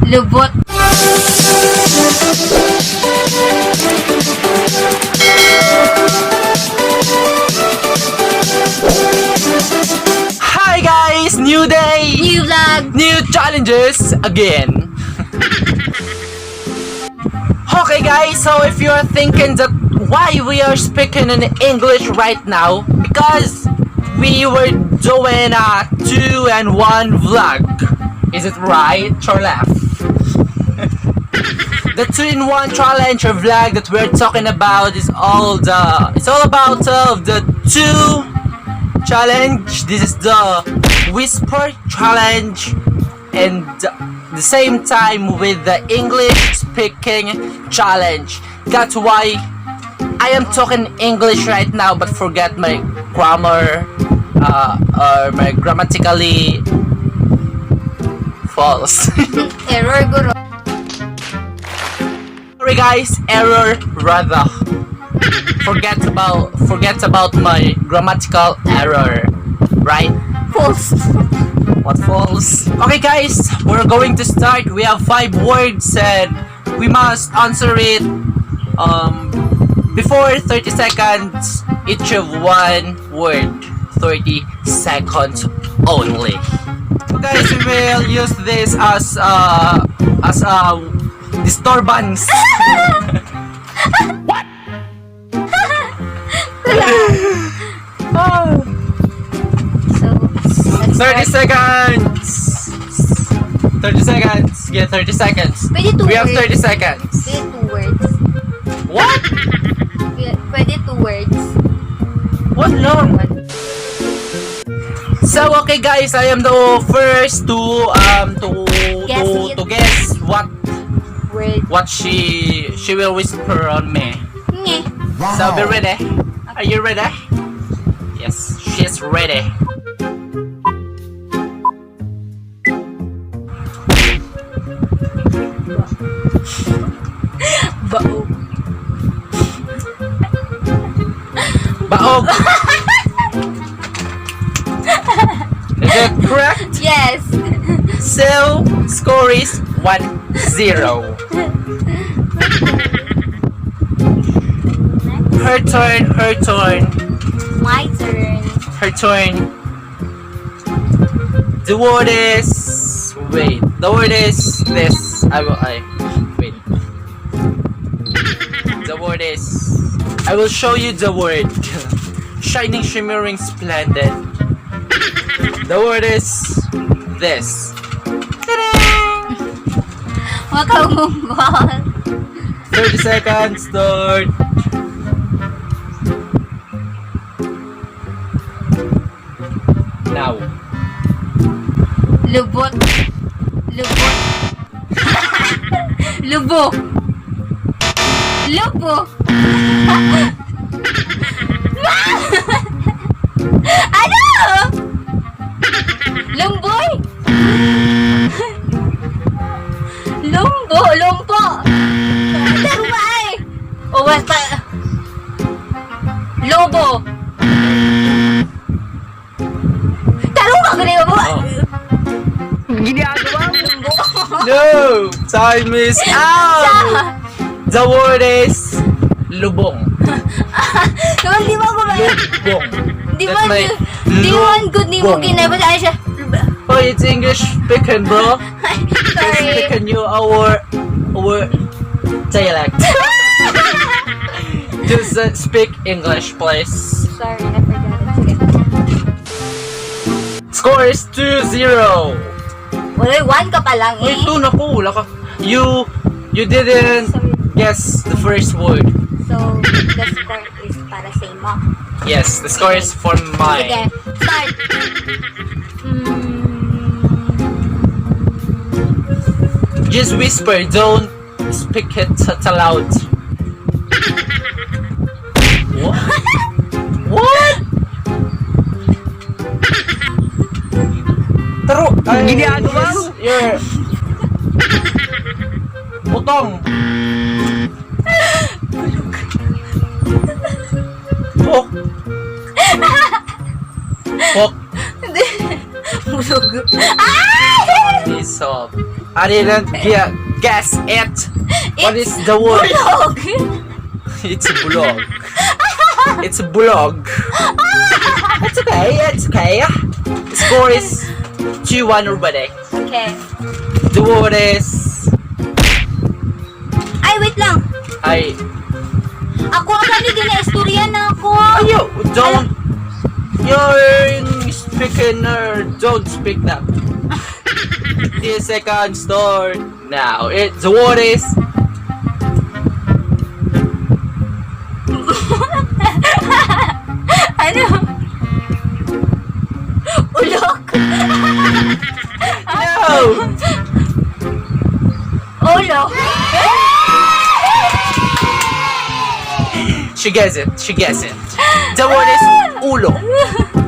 Lubot. Hi guys! New day! New vlog! New challenges again! Okay guys, so if you're thinking that why we are speaking in English right now, because we were doing a 2-in-1 vlog. Is it right or left? The 2-in-1 challenge or vlog that we're talking about is all about the 2 challenge. This is the whisper challenge and the same time with the English speaking challenge. That's why I am talking English right now, but forget my grammar or my grammatically false. Error guro. Sorry guys, error rather. Forget about my grammatical error, right? False. What false? Okay guys, we're going to start. We have 5 words and we must answer it before 30 seconds each of one word. 30 seconds only. So guys, we will use this as disturbance. What? 30 seconds. 30 seconds. Yeah, 30 seconds. We have 30 seconds. Pwede 2 words. What? Pwede 2 words. What long? So okay guys, I am the first to guess what she will whisper on me. Nge. So be ready. Are you ready? Yes, she's ready. Baog. Baog. Is it correct? Yes. So score is 1-0. Her turn. My turn. Her turn. The word is wait. The word is this. Wait. The word is I will show you the word. Shining, shimmering, splendid. The word is this. Huwag kang munggol. 30 seconds, start. Now. Lubot. Lubo. Lubo. Ano? Lumboy. Lumpo. Tarumay. O basta. Lobo. Tarunga ko na mo. Ginagawa mo. No! Time is out! The word is lubong. Di ba gumaya? Lubong. Di mo good ni mo kinabasaan siya. Oh, it's English speaking, bro. Sorry. Speaking you our dialect. Just speak English, please. Sorry, I forgot it. Score is 2-0. Wala, 1 ka pa lang eh. Wait, 2 na ko. Wala ka. You didn't guess the first word. So, the score is para sa mo. Yes, the score is for mine. Sige, start. Just whisper, don't speak it loud. What? What? Pero, ginagawa mo? You're... Utong. Pok. Pok. Mulog. Ay! Isop. I didn't guess it. What is the word? Bulog. It's a bulog. It's a bulog. It's okay. It's okay. The score is 2-1 already. Okay. The word is Ay, wait lang. Ako ang hindi na istorya na ako. You don't. You're speaking or don't speak that. The second store now. The word is Ano? Ulok. no. Ulok. She gets it. She gets it. The word is ulo,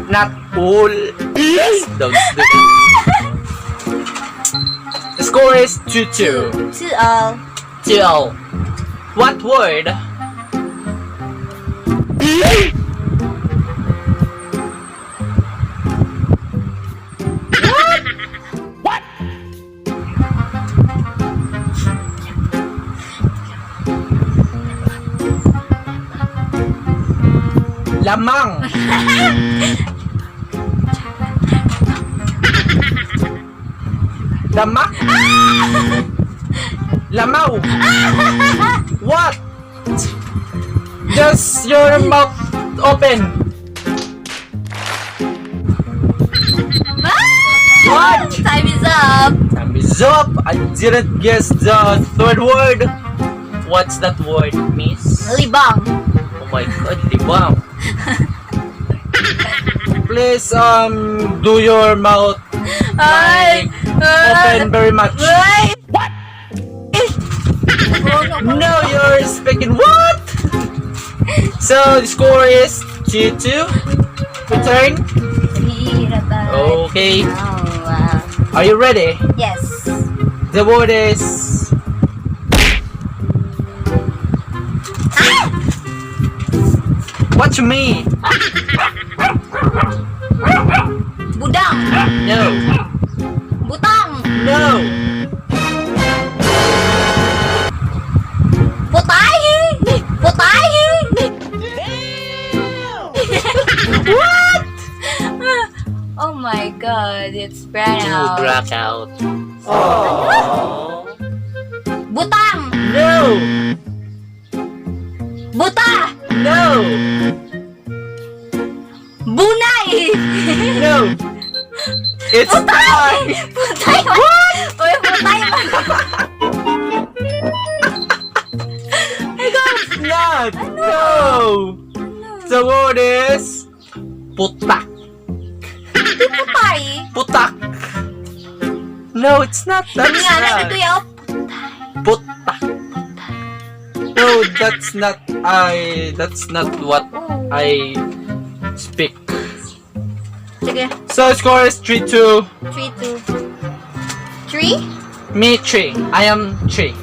not ul. Yes, don't do that. The score is 2-2. 2-all. 2-all. What word? What? Lamang. Lamak. Lamaw. What? Just your mouth open. What? Time is up. Time is up. I didn't guess the third word. What's that word, miss? Libang. Oh my god, libang. Please, do your mouth Ay. open very much. Ay. What? No. No, you're speaking what? So, the score is 2-2. Return. Hirap ba? Okay. Oh, wow. Are you ready? Yes. The word is what you mean? Budang. No. Butang. No. Putay. Putay. What? Oh my god, it's brown out. Blackout. Butang. No. Buta. No. Bunay. No. It's time. Putay. What? Uy, putay. Not. No. The word is putak. Di putay. Putak. No, it's not. That's Hindi nga lang not. ito yung Putak. No, that's not. That's not what I speak. Sige. So score is 3-2. 3-2. 3? Me 3. I am 3.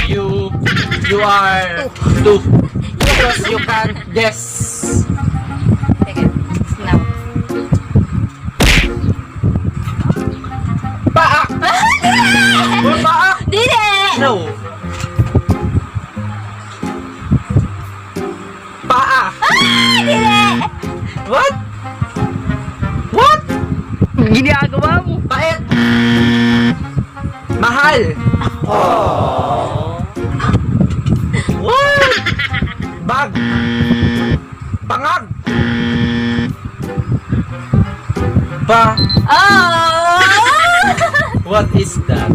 You are 2. Because you can guess. Sige. Now. Paak. Paak. Dili! No. Paa. Dili! What? What? Ginagawa mo. Pait. Mahal. What? Bag. Pangag. Ba. Oh! What is that?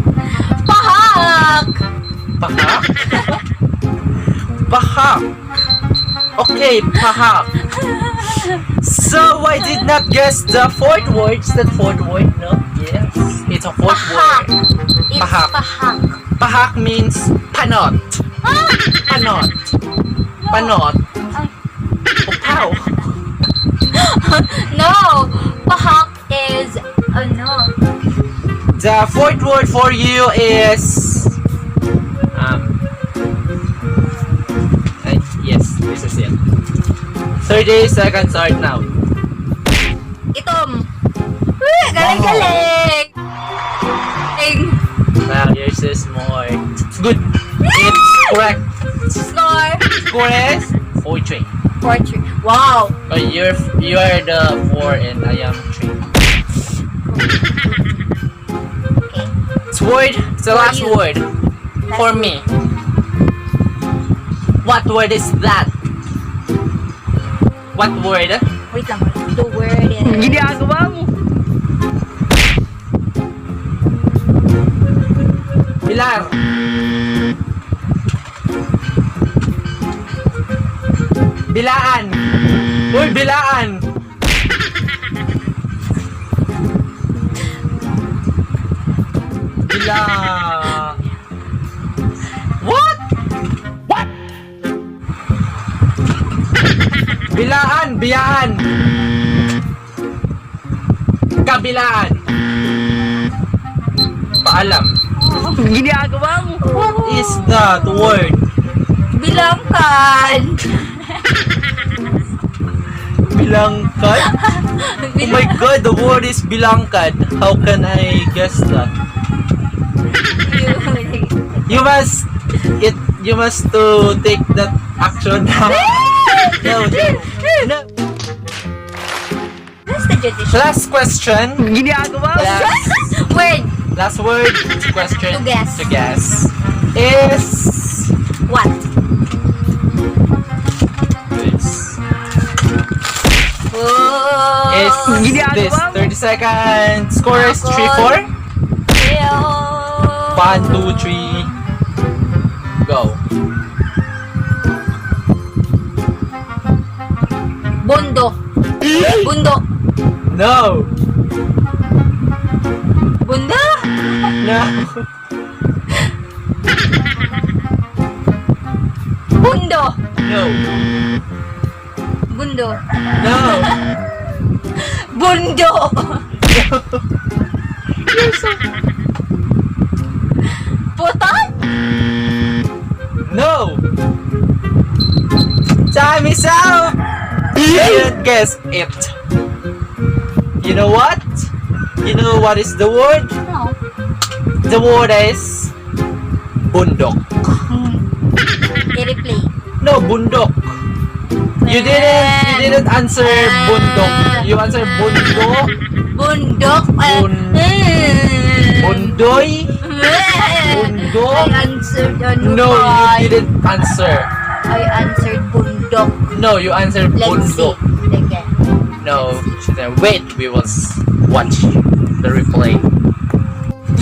Pahak! Pahak? Pahak. Okay, pahak. So I did not guess the fourth word. Is that fourth word? No? Yes. It's a fourth Pahak. word. It's Pahak. pahak. Pahak means panot. Panot. Panot. Upaw. No! Pahak is ano? The fourth word for you is yes, this is it. 30 seconds start now. Itom. Uy, galing-galing! good. It's correct. Score. Score is 4-3. 4-3. Wow. You are the 4 and I am 3. Okay. It's word. It's the For last you. word for me. What word is that? What word? Wait lang. The word is... Ginagawa mo. Pilar. Bilaan. Uy, bilaan. Bila. What? What? Bilaan, biyaan. Kabilaan. Paalam. Ginagawa mo. What is that word? Bilangkan. Bilangkad? Oh my god, the word is bilangkad. How can I guess that? You must to take that action now. No. That's the judicial. Last question. Ginagawa mo. Word. Last word. Question. To guess. To guess. Is What? this. Oh. Is this. Ginagawa mo. 30 seconds. Score is 3-4. 1, 2, 3. Go. Bundo. Bundo. No. Bundo. No. Bundo. No. Bundo. No. Bundo. Puton? No. Time is out. You didn't guess it. You know what? You know what is the word? No. The word is bundok. I-replay. No, bundok. You didn't answer bundok. You answered bundo. Bundok. Bundoy. Bundok. I answered ano No, ba? you didn't answer. I answered bundok. No, you answered Let's see. bundok. Again. No, she said, wait, we will watch the replay.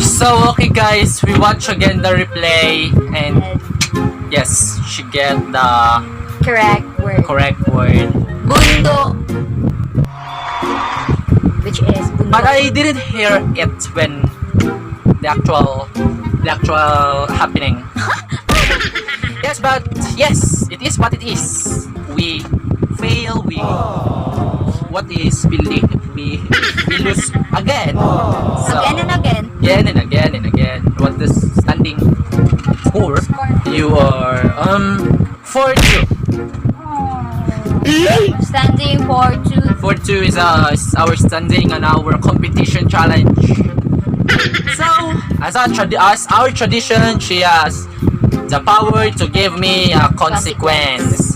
So, okay guys, we watch again the replay and yes, she get the Correct word. correct word. Bundo. Which is bundo. But I didn't hear it when the actual happening. Yes, but yes, it is what it is. We fail, what is believe we lose again. So, Again and again. again and again and again. What the standing score? You are 4-2. Standing for 2. 4-2 is our standing on our competition challenge. So, as our tradition, she has the power to give me a consequence.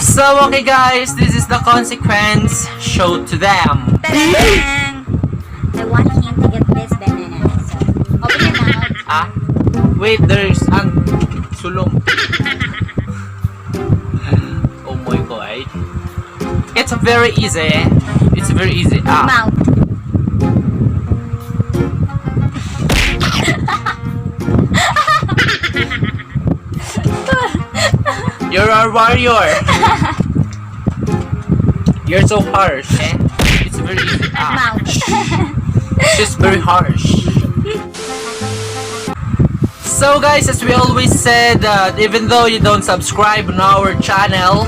So, okay guys, this is the consequence. Show to them. Ta-da! I want him to get this banana. So, open your mouth. Ah, wait, there's an sulong. Oh my god. It's very easy. It's very easy. Ah. Mouth. You're a warrior. You're so harsh, eh? It's very easy. Ah. Mouth. She's very harsh. So guys, as we always said, even though you don't subscribe on our channel,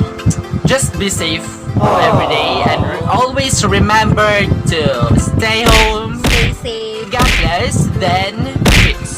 just be safe every day and always remember to stay home. Stay safe. God bless, then peace.